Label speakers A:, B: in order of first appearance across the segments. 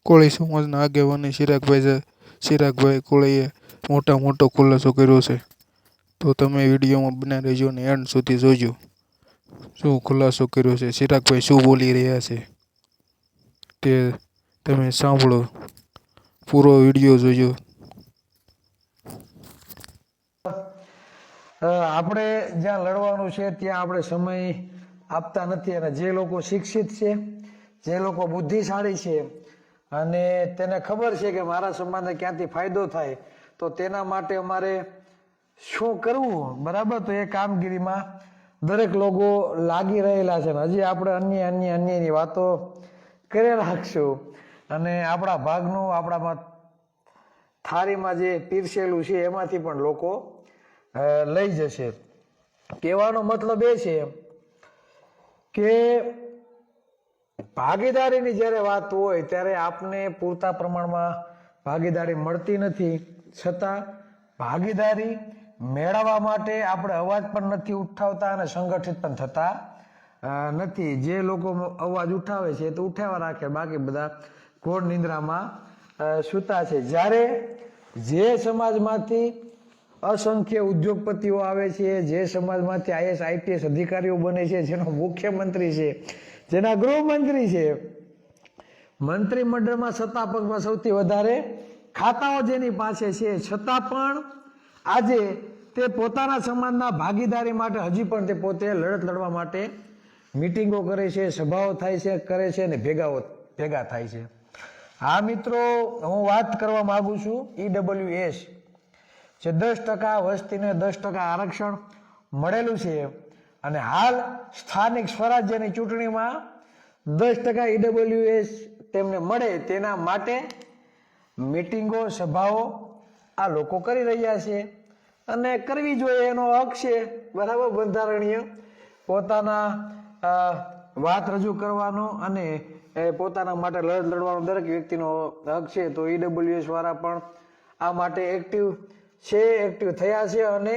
A: કોળી સમાજના આગેવાન ચિરાગભાઈ કોળીએ મોટો ખુલાસો કર્યો છે. તો તમે વિડીયોમાં બન્યા રહેજો અને એન્ડ સુધી જોજો શું ખુલાસો કર્યો છે, ચિરાગભાઈ શું બોલી રહ્યા છે તે તમે સાંભળો. પૂરો વિડીયો જોજો.
B: આપણે જ્યાં લડવાનું છે ત્યાં આપણે સમય આપતા નથી, અને જે લોકો શિક્ષિત છે, જે લોકો બુદ્ધિશાળી છે અને તેને ખબર છે કે મારા સમાજને ક્યાંથી ફાયદો થાય તો તેના માટે અમારે શું કરવું, બરાબર, તો એ કામગીરીમાં દરેક લોકો લાગી રહેલા છે. હજી આપણે અન્યની વાતો કરી રાખશું અને આપણા ભાગનું આપણામાં થાળીમાં જે પીરસેલું છે એમાંથી પણ લોકો લઈ જશે. કહેવાનો મતલબ એ છે કે ભાગીદારીની જ્યારે વાત હોય ત્યારે આપને પૂરતા પ્રમાણમાં ભાગીદારી મળતી નથી, છતાં ભાગીદારી મેળવવા માટે આપણે અવાજ પણ નથી ઉઠાવતા અને સંગઠિત પણ થતા નથી. જે લોકો અવાજ ઉઠાવે છે તો ઉઠાવવા રાખે, બાકી બધા ઘોર નિંદ્રામાં સૂતા છે. જ્યારે જે સમાજમાંથી અસંખ્ય ઉદ્યોગપતિઓ આવે છે, જે સમાજમાંથી આઈએસ આઈપીએસ અધિકારીઓ બને છે, જેનો મુખ્યમંત્રી છે, જેના ગૃહમંત્રી છે, મંત્રીમંડળમાં સત્તા પક્ષમાં સૌથી વધારે ખાતાઓ જેની પાસે છે, છતાં પણ આજે તે પોતાના સમાજના ભાગીદારી માટે હજી પણ તે પોતે લડત લડવા માટે મિટિંગો કરે છે, સભાઓ થાય છે, કરે છે અને ભેગા થાય છે. હા મિત્રો, હું વાત કરવા માંગુ છું ઈડબ્લ્યુએસ જે 10% વસ્તીને 10% આરક્ષણ મળેલું છે અને હાલ સ્થાનિક સ્વરાજ્યની ચૂંટણીમાં 10% ઈડબ્લ્યુએસ તેમને મળે તેના માટે મિટિંગો સભાઓ આ લોકો કરી રહ્યા છે અને કરવી જોઈએ, એનો હક છે, બરાબર, બંધારણીય પોતાના વાત રજૂ કરવાનો અને પોતાના માટે લડત લડવાનો દરેક વ્યક્તિનો હક છે. તો ઈડબ્લ્યુએસ વાળા પણ આ માટે એક્ટિવ થયા છે અને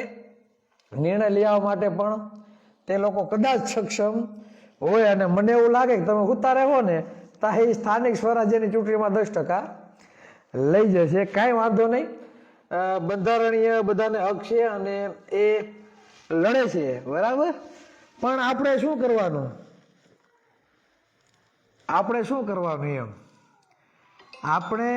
B: નિર્ણય લેવા માટે પણ તે લોકો કદાચ સક્ષમ હોય. અને મને એવું લાગે કે તમે ઉતા રહો ને તો એ સ્થાનિક સ્વરાજ્યની ચૂંટણીમાં 10% લઈ જશે. કાંઈ વાંધો નહીં, બંધારણીય બધાને હક છે અને એ લડે છે, બરાબર. પણ આપણે શું કરવાનું એમ આપણે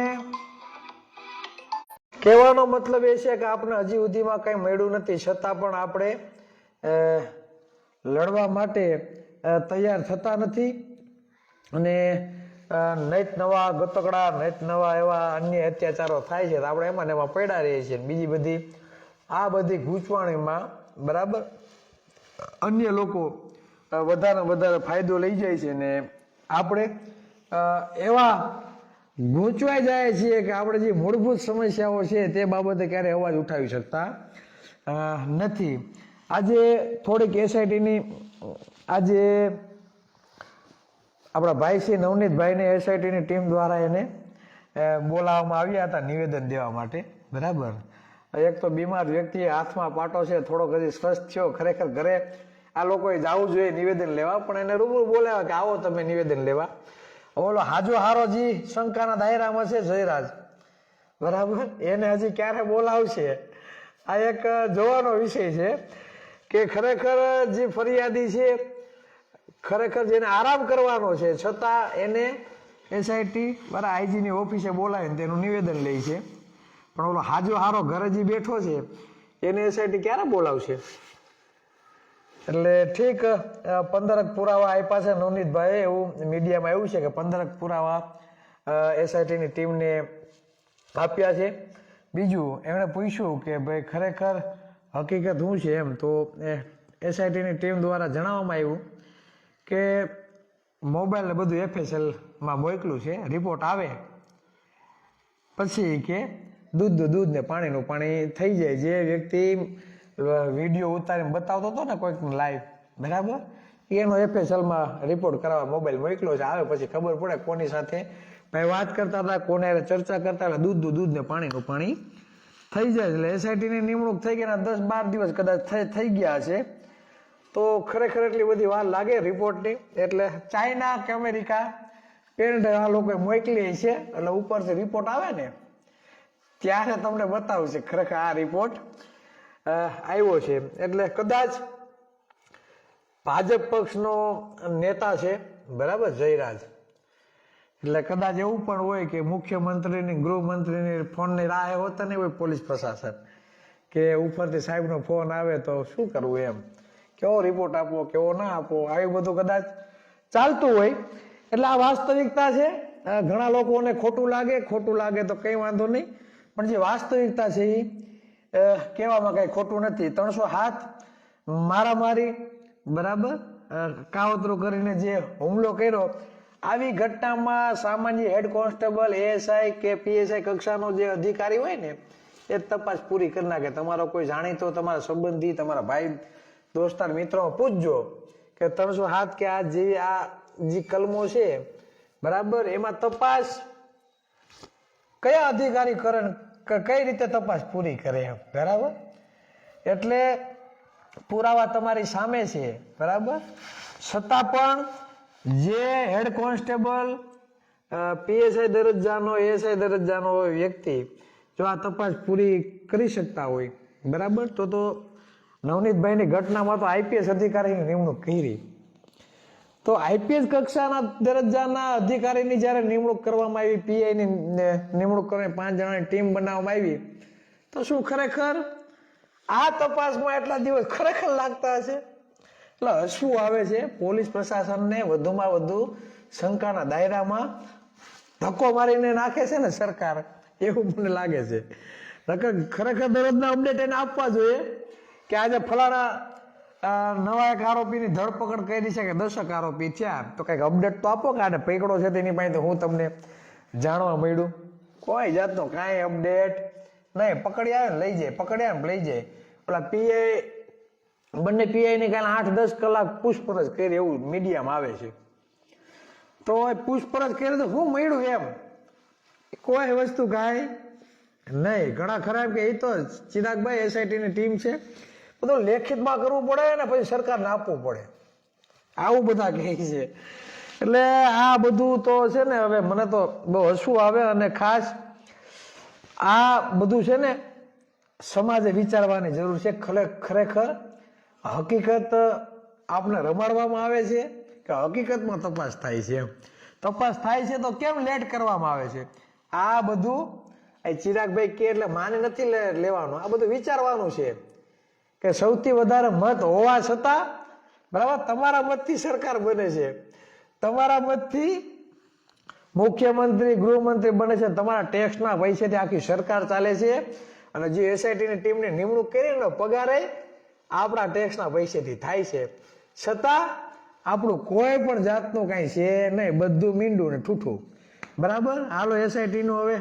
B: કહેવાનો મતલબ એ છે કે આપણે હજી સુધીમાં કંઈ મળ્યું નથી, છતાં પણ આપણે લડવા માટે તૈયાર થતા નથી અને નૈત નવા ગતકડા, નૈત નવા એવા અન્ય અત્યાચારો થાય છે તો આપણે એમાં ને એમાં પડ્યા રહીએ છીએ. બીજી બધી આ બધી ગૂંચવાણીમાં, બરાબર, અન્ય લોકો વધારે ફાયદો લઈ જાય છે ને આપણે એવા ગૂંચવાઈ જાય છીએ કે આપણે જે મૂળભૂત સમસ્યાઓ છે તે બાબતે ક્યારેય અવાજ ઉઠાવી શકતા નથી. આજે થોડીક એસઆઈટીની આજે આપણા ભાઈ શ્રી નવનીતભાઈને એસઆઈટીની ટીમ દ્વારા એને બોલાવવામાં આવ્યા હતા નિવેદન દેવા માટે, બરાબર. એક તો બીમાર વ્યક્તિ, હાથમાં પાટો છે, થોડોક હજી સ્વસ્થ થયો, ખરેખર ઘરે આ લોકોએ જવું જોઈએ નિવેદન લેવા, પણ એને રૂબરૂ બોલાવ્યા કે આવો તમે નિવેદન લેવા. ઓલો હાજો હારોજી શંકાના દાયરામાં છે જયરાજ, બરાબર, એને હજી ક્યારે બોલાવશે આ એક જોવાનો વિષય છે કે ખરેખર જે ફરિયાદી છે, ખરેખર જેને આરામ કરવાનો છે, છતાં એને એસઆઈટી વાળા આઈજીની ઓફિસે બોલાવીને તેનું નિવેદન લે છે. પણ ઓલો હાજો હારો ઘરે જે બેઠો છે એને એસઆઈટી ક્યારે બોલાવશે? એટલે ઠીક 15 પુરાવા આપ્યા છે નવનીતભાઈ, એવું મીડિયામાં એવું છે કે 15 પુરાવા એસઆઈટીની ટીમને આપ્યા છે. બીજું એમણે પૂછ્યું કે ભાઈ ખરેખર હકીકત શું છે એમ, તો એસઆઈટીની ટીમ દ્વારા જણાવવામાં આવ્યું કે મોબાઈલ ને બધું એફએસએલમાં મોકલું છે, રિપોર્ટ આવે પછી કે દૂધ ને પાણીનું પાણી થઈ જાય. જે વ્યક્તિ વિડીયો ઉતારીને બતાવતો હતો ને કોઈક લાઈવ, બરાબર, એનો એફએસએલમાં રિપોર્ટ કરાવવા મોબાઈલ મોકલ્યો છે, આવે પછી ખબર પડે કોની સાથે વાત કરતા હતા, કોને ચર્ચા કરતા હતા, દૂધ ને પાણીનું પાણી થઈ જાય. એટલે એસઆઈટીની નિમણૂક થઈ ગઈ, 10-12 દિવસ કદાચ થઈ ગયા છે. તો ખરેખર એટલી બધી વાર લાગે રિપોર્ટની? એટલે ચાઇના કે અમેરિકા પેન આ લોકો મોકલી છે, એટલે ઉપરથી રિપોર્ટ આવે ને ત્યારે તમને બતાવશે ખરેખર આ રિપોર્ટ આવ્યો છે. એટલે કદાચ ભાજપ પક્ષનો નેતા છે, બરાબર, જયરાજ, એટલે કદાચ એવું પણ હોય કે મુખ્યમંત્રીની ગૃહમંત્રીની ફોનની રાહે હોતા નહીં હોય પોલીસ પ્રશાસન, કે ઉપરથી સાહેબનો ફોન આવે તો શું કરવું એમ, કેવો રિપોર્ટ આપવો કેવો ના આપવો, આવી બધું કદાચ ચાલતું હોય. એટલે આ વાસ્તવિકતા છે. ઘણા લોકોને ખોટું લાગે તો કંઈ વાંધો નહીં, પણ જે વાસ્તવિકતા છે એ કહેવામાં કંઈ ખોટું નથી. 307 મારામારી, બરાબર, કાવતરું કરીને જે હુમલો કર્યો, આવી ઘટનામાં સામાન્ય હેડ કોન્સ્ટેબલ, એએસઆઈ કે પીએસઆઈ કક્ષાનો જે અધિકારી હોય ને એ તપાસ પૂરી કરી નાખે. તમારો કોઈ જાણીતો, તમારા સંબંધી, તમારા ભાઈ દોસ્તાર મિત્રો પૂછજો કે 307 કે આ જે કલમો છે, બરાબર, એમાં તપાસ કયા અધિકારી કરે, કઈ રીતે તપાસ પૂરી કરે, બરાબર. એટલે પુરાવા તમારી સામે છે, બરાબર, છતાં પણ જે હેડ કોન્સ્ટેબલ, પીએસઆઈ દરજ્જાનો, એએસઆઈ દરજ્જાનો વ્યક્તિ જો આ તપાસ પૂરી કરી શકતા હોય, બરાબર, તો નવનીતભાઈની ઘટનામાં તો આઈપીએસ અધિકારીની નિમણૂક કરી. તો આઈપીએસ કક્ષાના દરજ્જાના અધિકારીની જ્યારે નિમણૂક કરવામાં આવી, પીઆઈની નિમણૂક કરીને 5 જણાની ટીમ બનાવવામાં આવી, તો શું ખરેખર આ તપાસમાં એટલા દિવસ ખરેખર લાગતા હશે? એટલે હસવું આવે છે. પોલીસ પ્રશાસનને વધુમાં વધુ શંકાના દાયરામાં ધક્કો મારીને નાખે છે ને સરકાર, એવું મને લાગે છે. ખરેખર દરરોજના અપડેટ એને આપવા જોઈએ કે આજે ફલાણા નવા એક આરોપીની ધરપકડ કરી છે કે 10 આરોપી થયા, તો કંઈક અપડેટ તો આપો કે આને પકડો છે તેની પાસે હું તમને જાણવા મળ્યું. કોઈ જાતનો કાંઈ અપડેટ નહીં. પકડી આવે ને લઈ જાય, પકડી આવે ને લઈ જાય. ઓલા પીઆઈ, બંને પીઆઈને કાલે 8-10 કલાક પૂછપરછ કરી એવું મીડિયામાં આવે છે. તો પૂછપરછ કરી તો શું મળ્યું એમ કોઈ વસ્તુ કાંઈ નહીં. ઘણા ખરા કે એ તો ચિરાગભાઈ એસઆઈટીની ટીમ છે, બધું લેખિતમાં કરવું પડે ને પછી સરકારને આપવું પડે, આવું બધા કહે છે. એટલે આ બધું તો છે ને, હવે મને તો બહુ હસવું આવે. અને ખાસ આ બધું છે ને સમાજે વિચારવાની જરૂર છે. ખરેખર હકીકત આપને રમાડવામાં આવે છે કે હકીકતમાં તપાસ થાય છે? તપાસ થાય છે તો કેમ લેટ કરવામાં આવે છે? આ બધું ચિરાગભાઈ કે એટલે માને નથી લેવાનું, આ બધું વિચારવાનું છે કે સૌથી વધારે મત હોવા છતાં, બરાબર, તમારા મતથી સરકાર બને છે, તમારા મતથી મુખ્યમંત્રી, ગૃહમંત્રી બને છે, તમારા ટેક્સના પૈસેથી આખી સરકાર ચાલે છે. અને જે એસઆઈટીની ટીમની નિમણૂક કરીને પગારે આપણા ટેક્સના પૈસેથી થાય છે, છતાં આપણું કોઈ પણ જાતનું કાંઈ છે નહીં, બધું મીંડું ને ઠૂઠું, બરાબર. હાલો એસઆઈટીનું હવે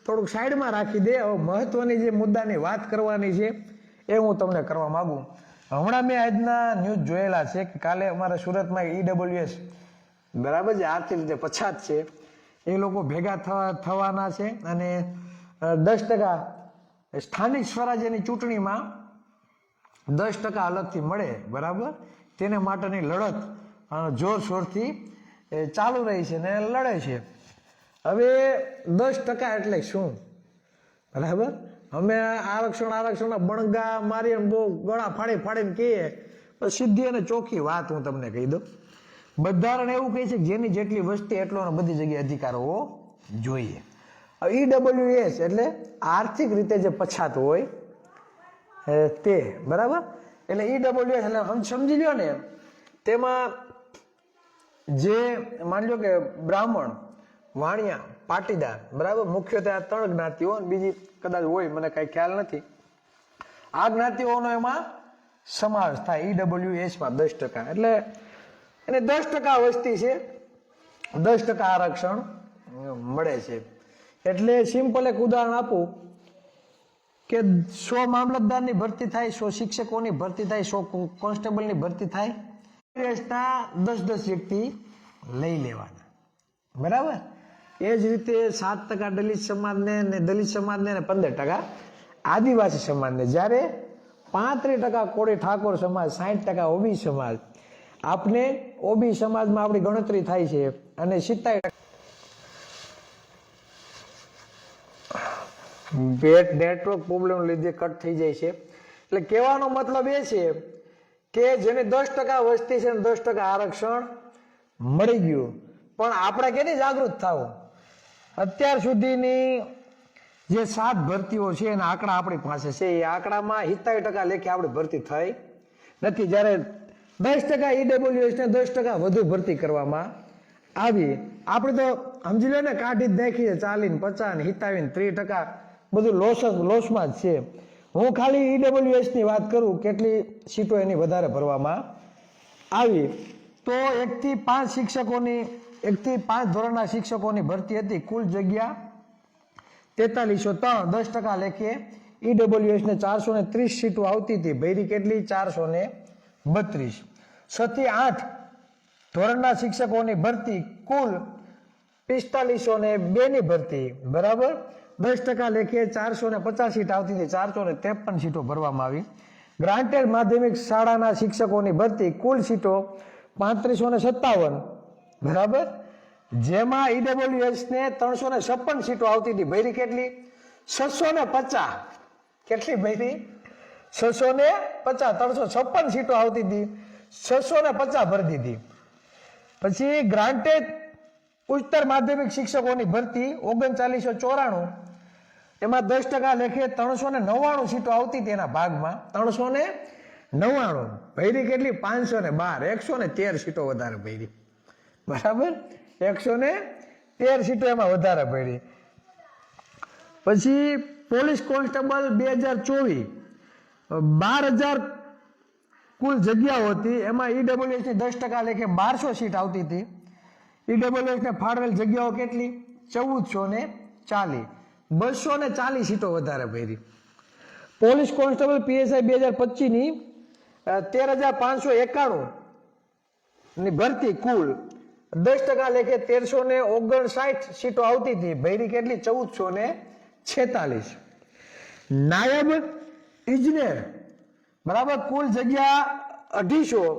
B: થોડુંક સાઈડમાં રાખી દે. હવે મહત્વની જે મુદ્દાની વાત કરવાની છે એ હું તમને કરવા માંગુ. હમણાં મેં આજના ન્યૂઝ જોયેલા છે કે કાલે અમારા સુરતમાં ઈડબ્લ્યુએસ, બરાબર, જે આર્થિક રીતે પછાત છે એ લોકો ભેગા થવાના છે અને 10% સ્થાનિક સ્વરાજ્યની ચૂંટણીમાં 10% અલગથી મળે, બરાબર, તેને માટેની લડત જોરશોરથી ચાલુ રહી છે ને લડે છે. હવે 10% એટલે શું, બરાબર? અમે આરક્ષણના બણગા મારી બહુ ગળા ફાડીને કહીએ, પણ સીધી અને ચોખ્ખી વાત હું તમને કહી દઉં. બંધારણ એવું કહે છે કે જેની જેટલી વસ્તી એટલો બધી જગ્યાએ અધિકાર હોવો જોઈએ. ઈડબ્લ્યુએસ એટલે આર્થિક રીતે જે પછાત હોય તે, બરાબર. એટલે ઈડબ્લ્યુએસ એટલે સમજી લ્યો ને, તેમાં જે માની લો કે બ્રાહ્મણ, વાણિયા, પાટીદાર, બરાબર, મુખ્યત્વે આ 3 જ્ઞાતિઓ, બીજી કદાચ હોય મને કઈ ખ્યાલ નથી, આ જ્ઞાતિઓનો એમાં સમાવેશ થાય ઈડબ્લ્યુએસમાં 10%. એટલે એને 10% વસ્તી છે, 10% આરક્ષણ મળે છે. એટલે સિમ્પલ એક ઉદાહરણ આપું કે 100 મામલતદારની ભરતી થાય, 100 શિક્ષકોની ભરતી થાય, 100 કોન્સ્ટેબલની ભરતી થાય, દેશના 10-10 વ્યક્તિ લઈ લેવાના, બરાબર. એ જ રીતે 7% દલિત સમાજને ને 15% આદિવાસી સમાજને, જ્યારે 35% કોળી ઠાકોર સમાજ, 60% ઓબી સમાજ. આપને ઓબી સમાજમાં આપણી ગણતરી થાય છે અને 70% નેટવર્ક પ્રોબ્લેમ લીધે કટ થઈ જાય છે. એટલે કહેવાનો મતલબ એ છે કે જેને 10% વસ્તી છે 10% આરક્ષણ મળી ગયું, પણ આપણે કેટલી જાગૃત થવું. અત્યાર સુધીની જે 7 ભરતીઓ છે એના આંકડા આપણી પાસે છે. એ આંકડામાં 70% લેખે આપણી ભરતી થઈ નથી. જ્યારે 10% ઈડબ્લ્યુએસ ને 10% વધુ ભરતી કરવામાં આવી. આપણે તો સમજી લો ને, કાઢી જ નાખીએ 40 50 70 30% બધું લોસમાં જ છે. હું ખાલી ઈડબ્લ્યુએસ ની વાત કરું કેટલી સીટો એની વધારે ભરવામાં આવી, તો 1 થી 5 શિક્ષકોની 1 થી 5 ધોરણના શિક્ષકોની ભરતી હતી. કુલ જગ્યા 4303, 10% લેખે ઈડબ્લ્યુએસ ને 430 સીટો આવતી હતી. ભરી કેટલી? 432. 6 થી 8 ધોરણના શિક્ષકોની ભરતી કુલ 4502 ની ભરતી, બરાબર. 10% લેખે 450 સીટ આવતી હતી. 453 સીટો ભરવામાં આવી. ગ્રાન્ટેડ માધ્યમિક શાળાના શિક્ષકોની ભરતી કુલ સીટો 3557, બરાબર. જેમાં ઈડબ્લ્યુએસ ને 356 સીટો આવતી હતી. ભરી કેટલી? 650. કેટલી ભરી? 650. 356 સીટો આવતી હતી, 650 ભરી દીધી. પછી ગ્રાન્ટેડ ઉચ્ચતર માધ્યમિક શિક્ષકોની ભરતી 3994, એમાં 10% લેખે 399 સીટો આવતી હતી એના ભાગમાં. 399 ભરી કેટલી? 512. 113 સીટો વધારે ભરી, બરાબર. 113 સીટો એમાં વધારે ભરી. પછી પોલીસ કોન્સ્ટેબલ 2024 12,000 કુલ જગ્યાઓ હતી. એમાં ઈડબ્લ્યુએસ ની 10% લેખે 1200 સીટ આવતી હતી. ઈડબ્લ્યુએસ ને ફાળવેલ જગ્યાઓ કેટલી? 1440. 240 સીટો વધારે ભરી. પોલીસ કોન્સ્ટેબલ પીએસઆઈ 2025 ની 13,591 ની ભરતી કુલ 10% લેખે 1359 સીટો આવતી હતી. ભરી કેટલી? 1446. નાયબ ઇજનેર, બરાબર, કુલ જગ્યા 250,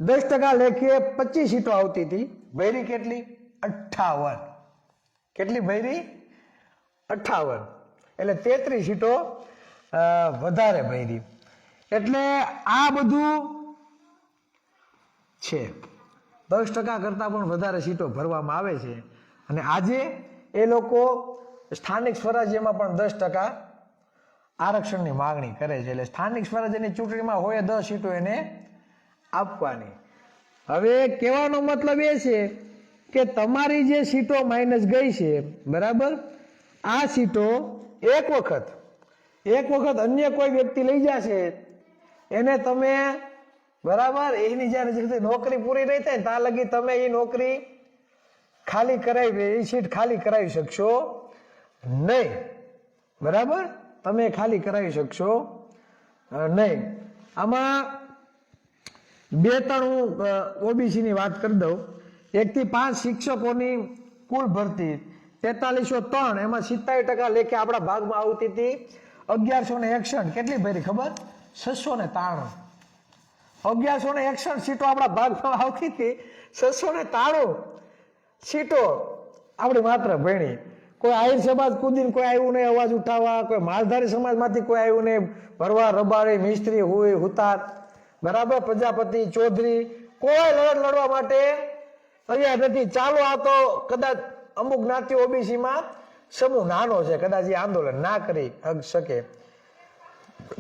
B: 10% લેખે 25 સીટો આવતી હતી. ભરી કેટલી? 58. કેટલી ભરી? 58. એટલે 33 સીટો વધારે ભરી. એટલે આ બધું છે. 10% કરતાં પણ વધારે સીટો ભરવામાં આવે છે. અને આજે એ લોકો સ્થાનિક સ્વરાજ્યમાં પણ 10% આરક્ષણની માગણી કરે છે. એટલે સ્થાનિક સ્વરાજ્યની ચૂંટણીમાં હોય 10 સીટો એને આપવાની. હવે કહેવાનો મતલબ એ છે કે તમારી જે સીટો માઇનસ ગઈ છે, બરાબર, આ સીટો એક વખત અન્ય કોઈ વ્યક્તિ લઈ જશે, એને તમે, બરાબર, એની જ્યારે નોકરી પૂરી નહીં થાય ત્યાં લગી તમે એ નોકરી ખાલી કરાવી, એ સીટ ખાલી કરાવી શકશો નહીં, બરાબર. તમે ખાલી કરાવી શકશો નહીં. આમાં 2-3 હું ઓબીસી ની વાત કરી દઉં. 1 થી 5 શિક્ષકોની કુલ ભરતી 4303, એમાં 70% લેખે આપણા ભાગમાં આવતી હતી 1161. કેટલી ભરી ખબર? 693. 1161 સીટો આપણા ભાગમાં આવતી હતી. 693 સીટો આપણી માત્ર ભણી. કોઈ આહિર સમાજ કુદીને કોઈ આવ્યું નહીં અવાજ ઉઠાવવા, કોઈ માલધારી સમાજમાંથી કોઈ આવ્યું નહીં ભરવા, રબારી, મિસ્ત્રી, હોય, હુતાર, બરાબર, પ્રજાપતિ, ચૌધરી, કોઈ લડત લડવા માટે તૈયાર નથી. ચાલો, આ તો કદાચ અમુક જ્ઞાતિઓ ઓબીસીમાં સમૂહ નાનો છે, કદાચ એ આંદોલન ના કરી શકે,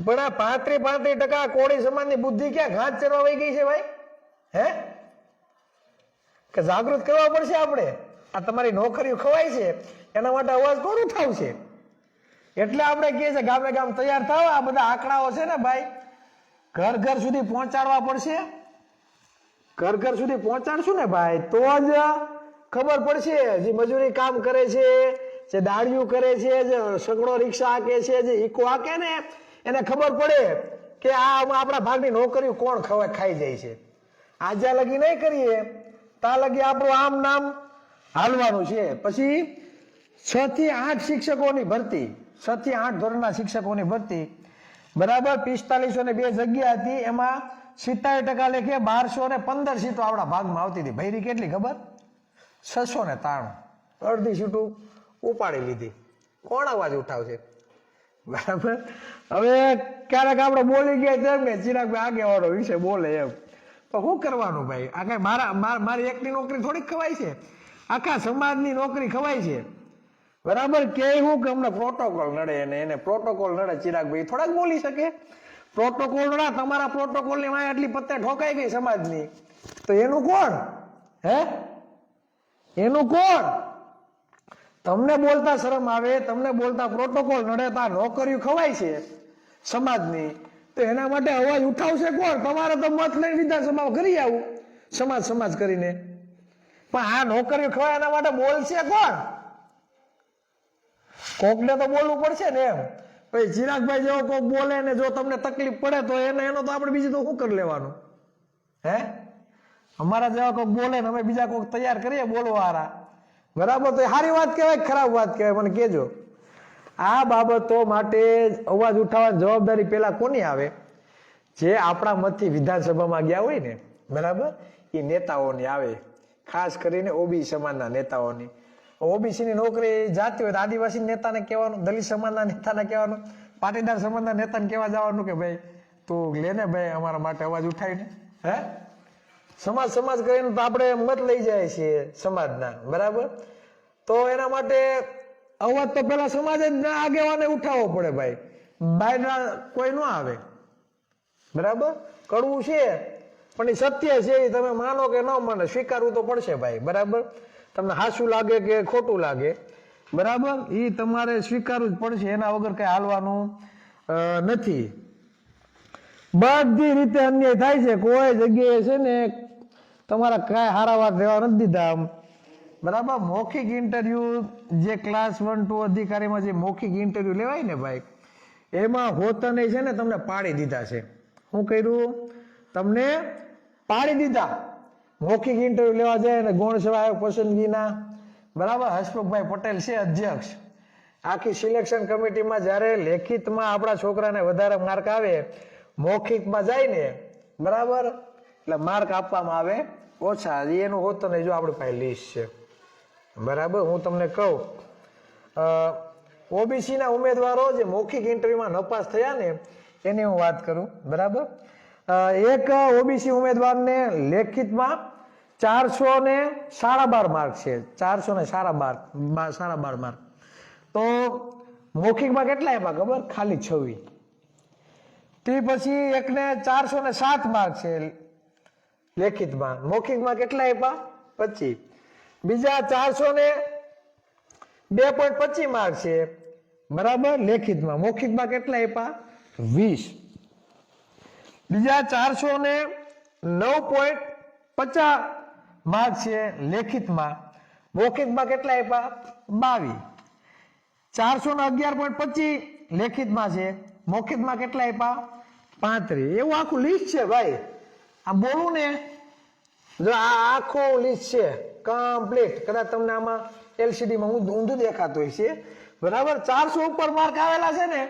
B: પણ આ 35% કોળી સમાજની બુદ્ધિ ક્યાં ઘાસ ચરવા વહી ગઈ છે ભાઈ? હે, કે જાગૃત કરવા પડશે આપણે. આ તમારી નોકરીઓ ખવાય છે, એના માટે અવાજ કોણ ઉઠાવશે? એટલે આપણે કહીએ છીએ ગામે ગામ તૈયાર થાવ. આ બધા આંકડાઓ છે ને ભાઈ, ઘર ઘર સુધી પહોંચાડવા પડશે. ઘર ઘર સુધી પહોંચાડશું ને ભાઈ, તો જ ખબર પડશે. જે મજૂરી કામ કરે છે, જે દાળિયું કરે છે, જે સગડો રિક્ષા હાકે છે, જે ઇકો હાકે ને, એને ખબર પડે કે આ આપણા ભાગની નોકરીઓ કોણ ખાઈ જાય છે. આજે લગી નહીં કરીએ ત્યાં લગી આપણું આમ નામ હાલવાનું છે. પછી 6 થી 8 શિક્ષકોની ભરતી, 6 થી 8 ધોરણના શિક્ષકોની ભરતી, બરાબર, 4502 જગ્યા હતી. એમાં 70% લેખે 1215 સીટો આપણા ભાગમાં આવતી હતી. ભૈરી કેટલી ખબર? 693. અડધી સીટો ઉપાડી લીધી. કોણ અવાજ ઉઠાવશે? બરાબર. હવે ક્યારેક આપણે બોલી ગયા તેમ ને ચિરાગભાઈ આગેવાળો વિશે બોલે એમ, તો શું કરવાનું ભાઈ? આ કઈ મારી એકની નોકરી થોડીક ખવાય છે, આખા સમાજની નોકરી ખવાય છે. બરાબર. કે હું કે અમને પ્રોટોકોલ નડે, એને પ્રોટોકોલ નડે. ચિરાગભાઈ થોડાક બોલી શકે? પ્રોટોકોલ નડા, તમારા પ્રોટોકોલ ની વાય આટલી પત્તે ઠોકાઈ ગઈ સમાજની, તો એનું કોણ? હે, એનું કોણ? તમને બોલતા શરમ આવે, તમને બોલતા પ્રોટોકોલ નડે, તો આ નોકરીઓ ખવાય છે સમાજની, તો એના માટે અવાજ ઉઠાવશે કોણ? તમારે તો મત લઈને વિધાનસભામાં કરી આવું સમાજ કરીને, પણ આ નોકરીઓ ખવાય એના માટે બોલશે કોણ? કોકને તો બોલવું પડશે ને એમ. પછી ચિરાગભાઈ જેવો કોક બોલે ને જો તમને તકલીફ પડે તો એનો તો આપણે બીજું તો શું કરી લેવાનું? હે, અમારા જેવા કોક બોલે ને અમે બીજા કોક તૈયાર કરીએ બોલવા વાળા, બરાબર, તો સારી વાત કહેવાય ખરાબ વાત કહેવાય? મને કહેજો. આ બાબતો માટે અવાજ ઉઠાવવાની જવાબદારી પેલા કોની આવે? જે આપણા મતથી વિધાનસભામાં ગયા હોય ને, બરાબર, એ નેતાઓની આવે, ખાસ કરીને ઓબીસી સમાજના નેતાઓની. ઓબીસી ની નોકરી જાતી હોય તો આદિવાસી નેતાને કહેવાનું, દલિત સમાજના નેતાને કહેવાનું, પાટીદાર સમાજના નેતાને કહેવા જવાનું કે ભાઈ તું લેને ભાઈ અમારા માટે અવાજ ઉઠાવીને. હે, સમાજ કરીને તો આપણે મત લઈ જાય છીએ સમાજના, બરાબર. તો એના માટે અવાજ તો પેલા સમાજ જ આગેવાને ઉઠાવવો પડે ભાઈ, બહારના કોઈ ન આવે, બરાબર. કડવું છે પણ એ સત્ય છે, એ તમે માનો કે ન માનો સ્વીકારવું તો પડશે ભાઈ, બરાબર. તમને હાસું લાગે કે ખોટું લાગે, બરાબર, એ તમારે સ્વીકારવું જ પડશે, એના વગર કઈ હાલવાનું નથી. બધી રીતે અન્યાય થાય છે, કોઈ જગ્યાએ છે ને તમારા કાંઈ હારા વાત રહેવા નથી દીધા આમ, બરાબર. મૌખિક ઇન્ટરવ્યુ જે ક્લાસ 1 2 અધિકારીમાં જે મૌખિક ઇન્ટરવ્યુ લેવાય ને ભાઈ, એમાં હોતને છે ને તમને પાડી દીધા છે. શું કર્યું? તમને પાડી દીધા. મૌખિક ઇન્ટરવ્યુ લેવા જાય ને ગૌણ સેવા આયોગ પસંદગીના, બરાબર, હસમુખભાઈ પટેલ છે અધ્યક્ષ. આખી સિલેક્શન કમિટીમાં જ્યારે લેખિતમાં આપણા છોકરાને વધારે માર્ક આવે, મૌખિકમાં જાય ને, બરાબર, એટલે માર્ક આપવામાં આવે ઓછા. એનું હોતું નહીં. જો આપણી પાસે લિસ્ટ છે, બરાબર. હું તમને કહું, ઓબીસી ના ઉમેદવારો જે મૌખિક ઇન્ટરવ્યુમાં નપાસ થયા ને એની હું વાત કરું, બરાબર. એક ઓબીસી ઉમેદવારને લેખિતમાં 412 માર્ક છે, 412 માર્ક. તો મૌખિકમાં કેટલા આપ્યા ખબર? ખાલી 26. તે પછી એકને 407 માર્ક છે લેખિતમાં, મૌખિકમાં કેટલા આપ્યા? 25. બીજા 402.25 માર્ક છે, બરાબર, લેખિતમાં. મૌખિકમાં કેટલા આપ્યા? 20. બીજા 409.50 માર્ક છે લેખિતમાં, મૌખિકમાં કેટલા આપ્યા? 22. 411.25 લેખિતમાં છે, મૌખિકમાં કેટલા આપ્યા? 35. એવું આખું લિસ્ટ છે ભાઈ. આ બોલું ને, જો આ આખું લિસ્ટ છે કમ્પ્લીટ. કદાચ તમને આમાં LCD માં ઊંધું દેખાતું હોય છે, બરાબર. 400 ઉપર માર્ક આવેલા છે ને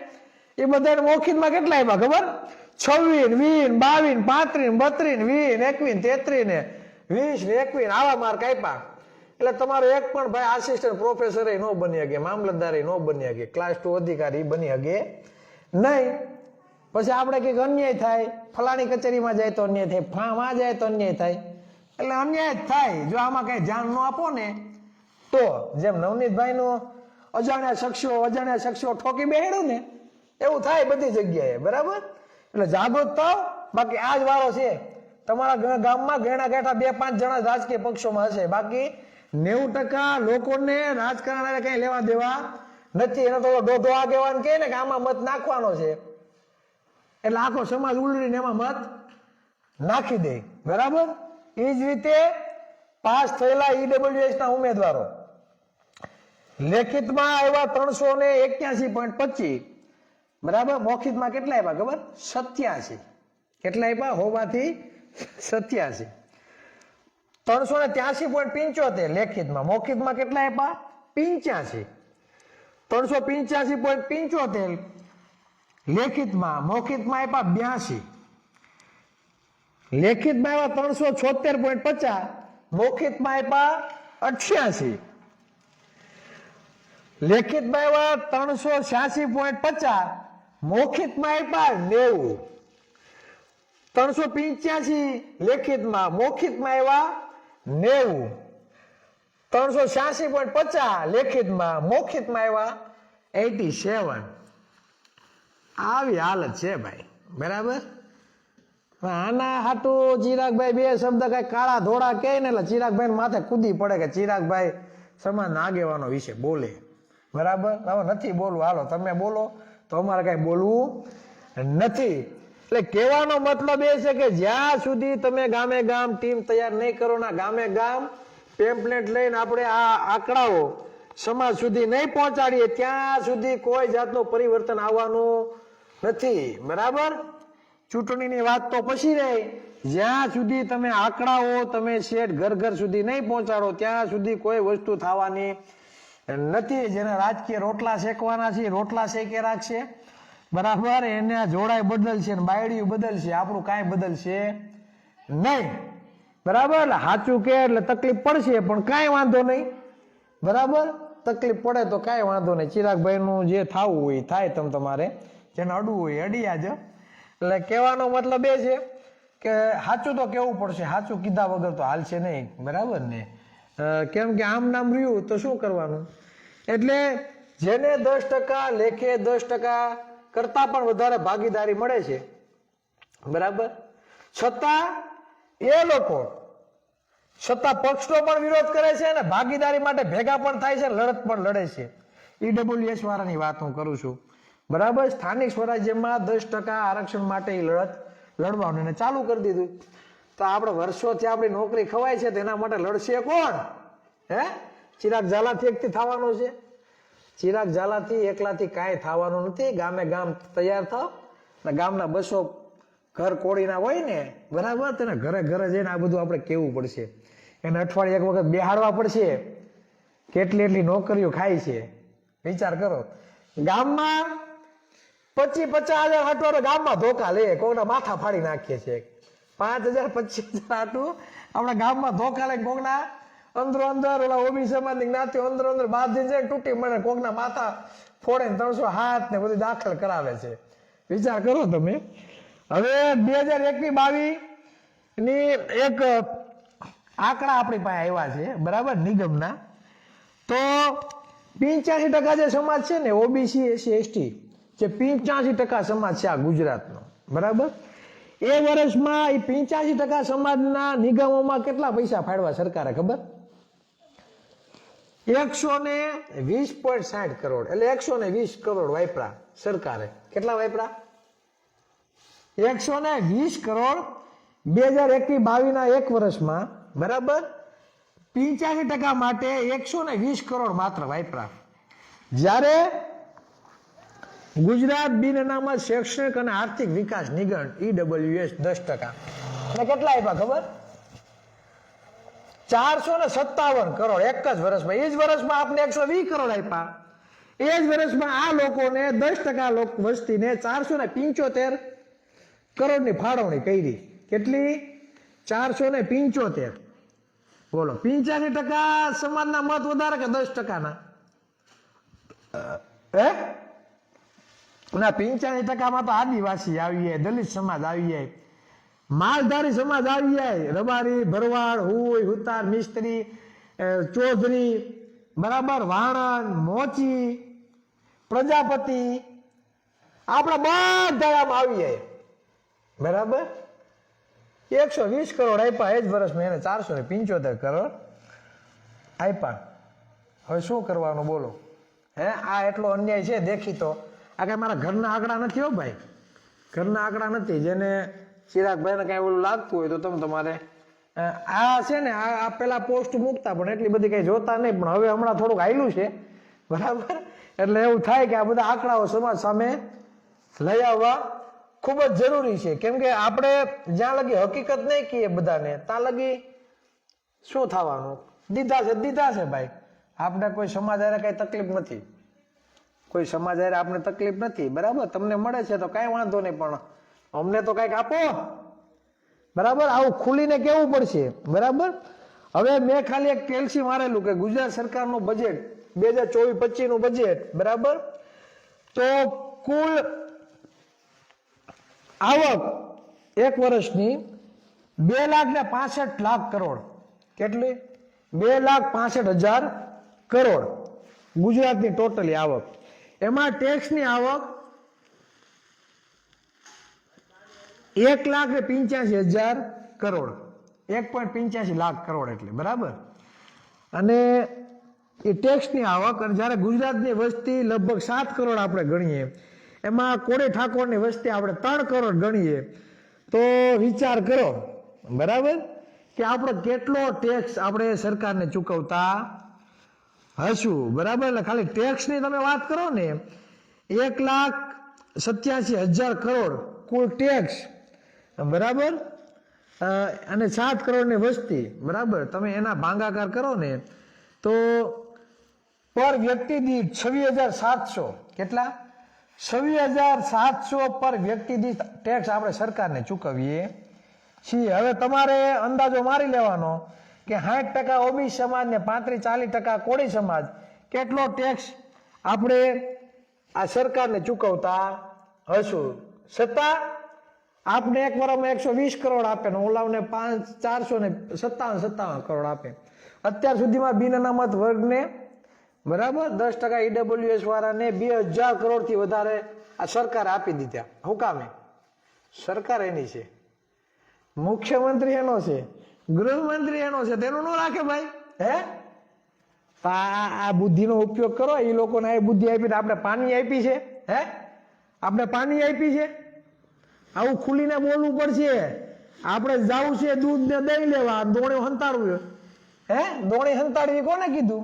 B: એ બધાને મૌખિકમાં કેટલા આપ્યા ખબર? 26, 20, 22, 35, 32, 21, 33 ને 20 ને 21 આવા માર્ક આપ્યા. એટલે તમારો એક પણ ભાઈ આસિસ્ટન્ટ પ્રોફેસર ન બની શકે, મામલતદાર ન બની શકે, ક્લાસ 2 અધિકારી બની શકે નહીં. પછી આપણે કંઈક અન્યાય થાય, ફલાણી કચેરીમાં જાય તો અન્યાય થાય, ફામાં જાય તો અન્યાય થાય, એટલે અન્યાય જ થાય જો આમાં કઈ ધ્યાન ન આપો ને તો. જેમ નવનીતભાઈ નું અજાણ્યા શખ્સો ઠોકી બેહાડ્યું ને એવું થાય બધી જગ્યાએ, બરાબર. એટલે જાગૃત થાવ. બાકી આ જ વારો છે. તમારા ગામમાં ઘણા ઘેટા 2-5 જણા રાજકીય પક્ષોમાં હશે, બાકી 90% લોકોને રાજકારણ કઈ લેવા દેવા નથી. એનો તો દોઢો આગેવાન કહે ને કે આમાં મત નાખવાનો છે, એટલે આખો સમાજ ઉલડીને એમાં મત નાખી દે, બરાબર. એ જ રીતે પાસ થયેલા EWS ના ઉમેદવારો લેખિતમાં આવ્યા 381.25, બરાબર. મૌખિકમાં કેટલા આપ્યા ખબર? 87. કેટલા આપ્યા? હોવાથી 87. 383.75 લેખિતમાં, મૌખિકમાં કેટલા આપ્યા? 85. 385.75 લેખિતમાં, મૌખિકમાં આપ્યા 82. લેખિતમાં આવ્યા 376.50, મૌખિકમાં આપ્યા 88. લેખિતમાં આવ્યા 386.50, મૌખિકમાં આપ્યા 90. 385 લેખિતમાં, મૌખિકમાં આવ્યા 90. 386.50 લેખિતમાં, મૌખિકમાં આવ્યા 87. આવી હાલત છે ભાઈ, બરાબર. આના હાટું ચિરાગભાઈ બે શબ્દ કઈ કાળા ધોળા કહે ને એટલે ચિરાગભાઈ માથે કૂદી પડે કે ચિરાગભાઈ સમાજના આગેવાનો વિશે બોલે, બરાબર. હવે નથી બોલવું, હાલો તમે બોલો, તો અમારે કઈ બોલવું નથી. એટલે કહેવાનો મતલબ એ છે કે જ્યાં સુધી તમે ગામે ગામ ટીમ તૈયાર નહીં કરો ના ગામે ગામ પેમ્પલેટ લઈને આપણે આ આંકડાઓ સમાજ સુધી નહીં પહોંચાડીએ ત્યાં સુધી કોઈ જાતનું પરિવર્તન આવવાનું નથી, બરાબર. ચૂંટણીની વાત તો પછી રહી, જ્યાં સુધી તમે આંકડાઓ તમે શેઠ ઘર ઘર સુધી નહીં પહોંચાડો ત્યાં સુધી કોઈ વસ્તુ થવાની નથી. જેને રાજકીય રોટલા શેકવાના છે રોટલા શેકે રાખશે, બરાબર. એને જોડાય બદલશે ને બાયડીયું બદલશે, આપણું કાંઈ બદલશે નહીં, બરાબર. એટલે સાચું કે એટલે તકલીફ પડશે પણ કાંઈ વાંધો નહીં, બરાબર. તકલીફ પડે તો કાંઈ વાંધો નહીં. ચિરાગભાઈનું જે થવું હોય થાય, તમે તમારે જેને અડવું હોય અડિયા જ. એટલે કહેવાનો મતલબ એ છે કે સાચું તો કેવું પડશે, સાચું કીધા વગર તો હાલશે નહીં, બરાબર ને. કેમ કે આમ નામ રહ્યું તો શું કરવાનું. એટલે જેને 10% લેખે 10% કરતા પણ વધારે ભાગીદારી મળે છે, બરાબર. છતાં એ લોકો સત્તા પક્ષનો પણ વિરોધ કરે છે અને ભાગીદારી માટે ભેગા પણ થાય છે, લડત પણ લડે છે. ઈડબ્લ્યુએસ વાળાની વાત હું કરું છું, બરાબર. સ્થાનિક સ્વરાજ્યમાં 10% આરક્ષણ માટે લડત લડવાનું એને ચાલુ કરી દીધું. તો આપણે વર્ષોથી આપણી નોકરી ખવાય છે તેના માટે લડશે કોણ? હે, ચિરાગ ઝાલાથી એકથી થવાનું છે? ચિરાગ ઝાલાથી એકલાથી કાંઈ થવાનું નથી. ગામે ગામ તૈયાર થાવ ને ગામના 200 ઘર કોળીના હોય ને, બરાબર, તેને ઘરે ઘરે જઈને આ બધું આપણે કેવું પડશે. એને અઠવાડિયે એક વખત બેહાડવા પડશે. કેટલી એટલી નોકરીઓ ખાય છે, વિચાર કરો. ગામમાં 25,000 હાટો ગામમાં ધોકા લે, કોકના માથા ફાડી નાખીએ છીએ. 5,000 25,000 હાટું આપણા ગામમાં ધોકા લે, કોકના અંદરો અંદર ઓલા ઓબી સમાજની જ્ઞાતિઓ અંદરો અંદર બાંધી જાય તૂટી મળે, કોકના માથા ફોડે 307 ને બધું દાખલ કરાવે છે. વિચાર કરો તમે. હવે 2021-22 ની એક આંકડા આપણી પાસે આવ્યા છે, બરાબર, નિગમના. તો 85% જે સમાજ છે ને ઓબીસી એસસી એસટી, જે 85% સમાજ છે આ ગુજરાતનો, બરાબર. એ વર્ષમાં એ 85% સમાજના નિગમોમાં કેટલા પૈસા ફાળવા સરકારે ખબર? 120.60 કરોડ, એટલે 120 કરોડ વાપરા સરકારે. કેટલા વાપરા? 120 કરોડ 2021-22 ના એક વર્ષમાં, બરાબર. 85% માટે 120 કરોડ માત્ર વાપરા. જ્યારે ગુજરાત બિન અનામત શૈક્ષણિક અને આર્થિક વિકાસ નિગમ ઈડબ્લ્યુએસ 10%, અને કેટલા આપ્યા ખબર? 457 કરોડ એક જ વર્ષમાં. એ જ વર્ષમાં આપણે 120 કરોડ આપ્યા. એ જ વર્ષમાં આ લોકોને 10% વસ્તીને 475 કરોડની ફાળવણી કરી. કેટલી? 475. બોલો, 85% સમાજના મત વધારે કે 10%ના? હે ના, 85% તો આદિવાસી આવી જાય, દલિત સમાજ આવી જાય, માલધારી સમાજ આવી જાય, રબારી, ભરવાડ, હુઈ, હુતાર, મિસ્ત્રી, ચૌધરી, બરાબર, વાણંદ, મોચી, પ્રજાપતિ, આપણા બધા આમ આવી જાય, બરાબર. 120 કરોડ આપ્યા એ જ વર્ષમાં, એને 475 કરોડ આપ્યા. હવે શું કરવાનું બોલો? હે, આ એટલો અન્યાય છે દેખીતો. આ કઈ મારા ઘરના આંકડા નથી હો ભાઈ, ઘરના આંકડા નથી. જેને ચિરાગભાઈને કઈ ઓલું લાગતું હોય તો તમે તમારે આ છે ને આ પેલા પોસ્ટ મૂકતા પણ એટલી બધી કઈ જોતા નહીં, પણ હવે હમણાં થોડુંક આયલું છે, બરાબર. એટલે એવું થાય કે આ બધા આંકડાઓ સમાજ સામે લઈ આવવા ખૂબ જ જરૂરી છે. કેમ કે આપણે જ્યાં લગી હકીકત નહીં કહીએ બધાને, ત્યાં લગી શું થવાનું? દીધા છે ભાઈ. આપણે કોઈ સમાજ હારે કઈ તકલીફ નથી, કોઈ સમાજ હારે આપણે તકલીફ નથી, બરાબર. તમને મળે છે તો કઈ વાંધો નહીં, પણ અમને તો કઈક આપો, બરાબર. આવું ખુલીને કેવું પડશે, બરાબર. હવે મેં ખાલી એક કેલ્સી મારેલું કે ગુજરાત સરકારનું બજેટ 2024-25 નું બજેટ, બરાબર. તો કુલ આવક એક વર્ષની 2,65,00,000 કરોડ. કેટલી? 2,65,000 કરોડ ગુજરાતની ટોટલી આવક. એમાં ટેક્સની આવક 1,85,000 કરોડ, 1.85 લાખ કરોડ એટલે, બરાબર. અને એ ટેક્સની આવક, અને જ્યારે ગુજરાતની વસ્તી લગભગ 7 કરોડ આપણે ગણીએ, એમાં કોળી ઠાકોરની વસ્તી આપણે 3 કરોડ ગણીએ, તો વિચાર કરો, બરાબર, કે આપણે કેટલો ટેક્સ આપણે સરકારને ચૂકવતા હશું, બરાબર. એટલે ખાલી ટેક્સની તમે વાત કરો ને, 1,87,000 કરોડ કુલ ટેક્સ, બરાબર. અને 7 કરોડની વસ્તી, બરાબર. તમે એના ભાગાકાર કરો ને તો પર વ્યક્તિ દીઠ 26,700, કેટલા? 26,700 પર વ્યક્તિ દીઠ ટેક્સ આપણે સરકારને ચૂકવીએ છીએ. હવે તમારે અંદાજો મારી લેવાનો કે 60% ઓબીસી સમાજ ને 35-40% કોળી સમાજ કેટલો ટેક્સ આપણે આ સરકારને ચૂકવતા હશું. છતાં આપણે એક વર્ષમાં 120 કરોડ આપે ને ઓલાવને 457 કરોડ આપે. અત્યાર સુધીમાં બિન અનામત વર્ગને, બરાબર, 10% ઈડબ્લ્યુએસ વાળાને 2,000 કરોડથી વધારે આ સરકારે આપી દીધા. શું કામે? સરકાર એની છે, મુખ્યમંત્રી એનો છે, ગૃહમંત્રી એનો છે, તેનું ન રાખે ભાઈ. હે, આ બુદ્ધિનો ઉપયોગ કરો. એ લોકોને આ બુદ્ધિ આપી, આપણે પાણી આપી છે. હે, આપણે પાણી આપી છે. આવું ખુલીને બોલવું પડશે. આપણે જવું છે દૂધ ને દહીં લેવા, દોણી હંતાડવું. હે, દોણી હંતાડવી કોને કીધું?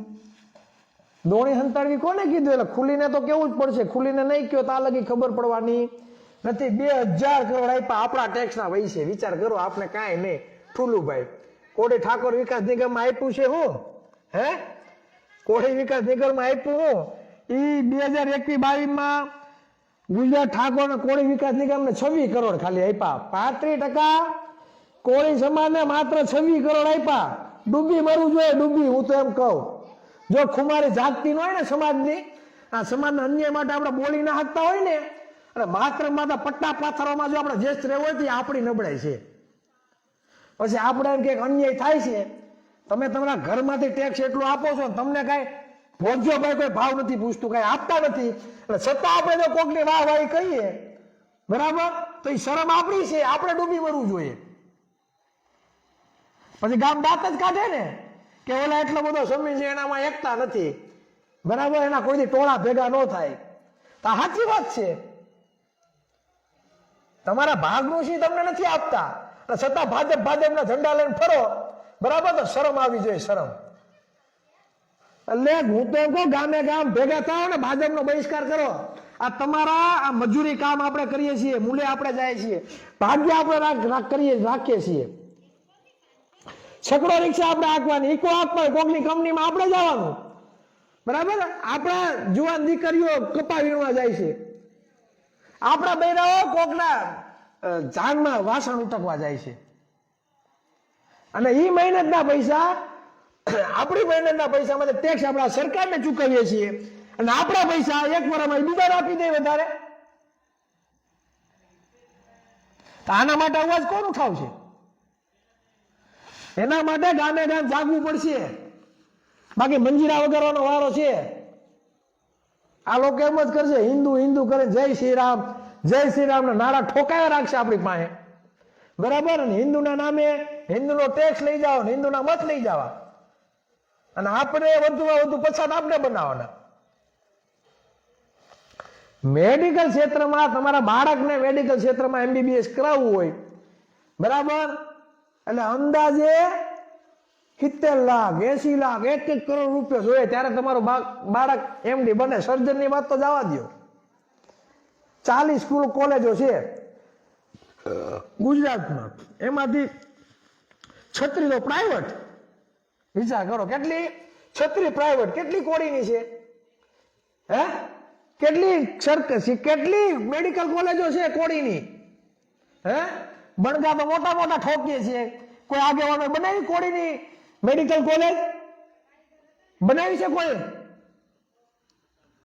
B: દોણી હંતાડવી કોને કીધું? એટલે ખુલીને તો કેવું જ પડશે. ખુલીને નહીં કયો તો આ લગી ખબર પડવાની નથી. 2,000 કરોડ આપ્યા આપણા ટેક્સના પૈસે. વિચાર કરો, આપણે કાંઈ નહીં. ઠુલુભાઈ કોળી ઠાકોર વિકાસ નિગમમાં આપ્યું છે હું? હે, કોળી વિકાસ નિગમમાં આપ્યું હું? એ 2021-22માં ગુજરાત ઠાકોર કોળી વિકાસ નિગમને 26 કરોડ ખાલી આપ્યા. 35% કોળી સમાજને માત્ર 26 કરોડ આપ્યા. ડૂબી મરવું જોઈએ, ડૂબી. હું તો એમ કહું, જો ખુમારી જાગતી ન હોય ને સમાજની, આ સમાજના અન્યાય માટે આપણે બોલી ના શકતા હોય ને, અને માત્ર પટ્ટા પાથરોમાં જો આપણે જેસ્ટ રહેવું હોય તો આપણી નબળાઈ છે. પછી આપણે એમ કે અન્યાય થાય છે, તમે તમારા ઘરમાંથી ટેક્સ એટલું આપો છો, તમને કાંઈ ભોજો ભાઈ કોઈ ભાવ નથી પૂછતું, કાંઈ આપતા નથી. એટલે છતાં આપણે જો કોકની વાહ વાહી કહીએ, બરાબર, તો એ શરમ આપણી છે. આપણે ડૂબી મરવું જોઈએ. પછી ગામ દાંત જ કાઢે ને કે ઓલા એટલો બધો સમી છે, એનામાં એકતા નથી, બરાબર, એના કોઈથી ટોળા ભેગા ન થાય. તો સાચી વાત છે. તમારા ભાગનું છે તમને નથી આપતા, છતાં ભાજપના ઝંડા લઈને ફરો, બરાબર, તો શરમ આવી જોઈએ, શરમ. એટલે હું તો એમ કહું, ગામે ગામ ભેગા થાવ ને ભાજપનો બહિષ્કાર કરો. આ તમારા આ મજૂરી કામ આપણે કરીએ છીએ, મૂલે આપણે જાય છીએ, ભાગ્ય આપણે રાખીએ છીએ. છકડો રિક્ષા આપણે હાંકવાની, ઇકો આપવાની, કોકની કંપનીમાં આપણે જવાનું, બરાબર. આપણા જુવાન દીકરીઓ કપા વીણવા જાય છે. આપણા બૈરાઓ કોકના જાનમાં વાસણ ઉટકવા જાય છે. અને એ મહેનતના પૈસા, આપણી મહેનતના પૈસામાં ટેક્સ આપણા સરકારને ચૂકવીએ છીએ, અને આપણા પૈસા એક વર્ષમાં બીજાને આપી દે વધારે. તો આના માટે અવાજ કોણ ઉઠાવશે? એના માટે ગામે ગામ જાગવું પડશે. બાકી મંજીરા વગાડવાનો વારો છે. આ લોકો એમ જ કરશે, હિન્દુ હિન્દુ કરે, જય શ્રી રામ ના નારા ઠોકાયા રાખશે આપણી પાસે, બરાબર. અને હિન્દુના નામે હિન્દુનો ટેક્સ લઈ જાઓ, હિન્દુના મત લઈ જવા, અને આપણે વધુમાં વધુ પછાત આપણે બનાવવાના. મેડિકલ ક્ષેત્રમાં તમારા બાળકને મેડિકલ ક્ષેત્રમાં MBBS કરાવવું હોય, બરાબર, એટલે અંદાજે 70 લાખ 80 લાખ 1 કરોડ રૂપિયા જોઈએ, ત્યારે તમારું બાળક MD બને. સર્જનની વાત તો જવા દો. 40 સ્કૂલ કોલેજો છે ગુજરાતમાં, એમાંથી 36 તો પ્રાઇવેટ. વિચાર કરો, કેટલી 36 પ્રાઇવેટ, કેટલી કોળીની છે? હે, કેટલી સરકારી, કેટલી મેડિકલ કોલેજો છે કોળીની? હે, બણગા તો મોટા મોટા ઠોકીએ છીએ. કોઈ આગેવાનો બનાવી કોળીની મેડિકલ કોલેજ બનાવી છે કોઈ?